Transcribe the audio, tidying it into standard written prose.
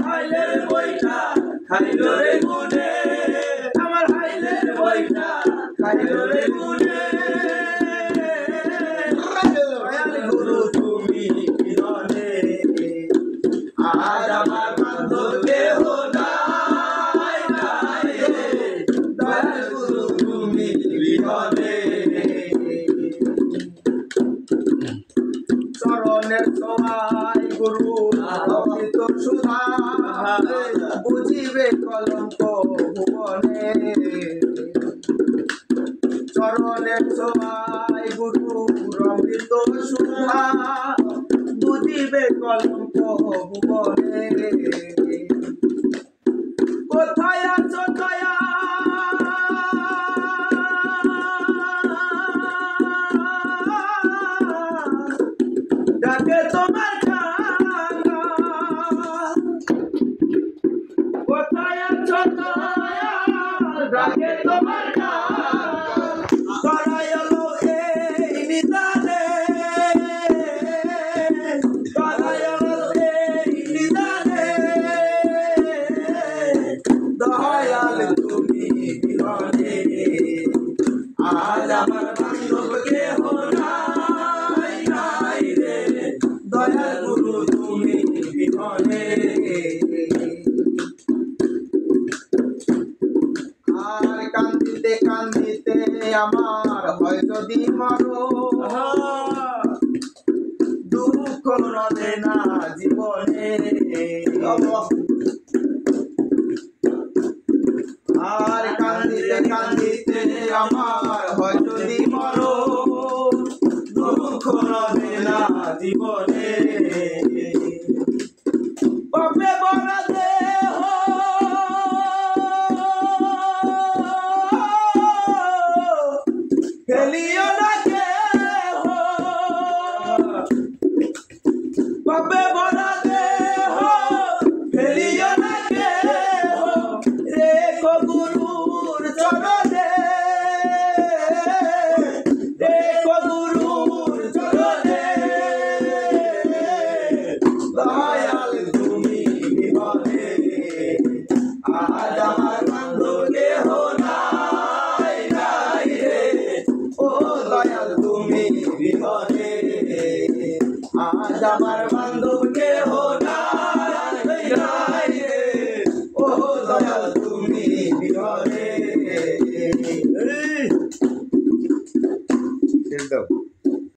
হাইলের বইটা খাইলো রে গুনে, আমার হাইলের বইটা খাইলো রে গুনে। দয়াল গুরু তুমি বিরনে, আজ আমার বান্ধব কেহ নাই নাই রে। দয়াল গুরু তুমি বিরনে, চরণের ছোঁয়ায় গুরু অমৃত সুধা, বুঝিবে কলঙ্ক ভুবনে। চরণের ছোঁয়ায় গুরু অমৃত সুধা, বুঝিবে কলঙ্ক ভুবনে। কোথায় আছো দয়া ডাকে তোমার ডাকা, কোথায় আছো দয়া ডাকে তোমার ডাকা। করাইলো এই নিদানে, করাইলো এই নিদানে। দয়াল তুমি বিরনে, আজ আমার বান্ধব কেহ নাই নাই রে। দয়াল গুরু তুমি বিরনে, আর কান্দিতে কান্দিতে আমার হয় যদি মরণ, দুঃখ রবে না জীবনে। আর কান্দিতে কান্দিতে আমার হয় যদি মরণ, দুঃখ রবে না জীবনে। পাপে ভরা দেহ ফেলিও না কেহ, পাপে ভরা দেহ ফেলিও না কেহ। রেখো গুরুর চরণে, রেখো গুরুর চরণে। দয়াল তুমি বিরনে, আজ আমার বান্ধব কেহ নাই নাই রে। ও দয়াল তুমি বিরনে, আজ আমার বান্ধব কেহ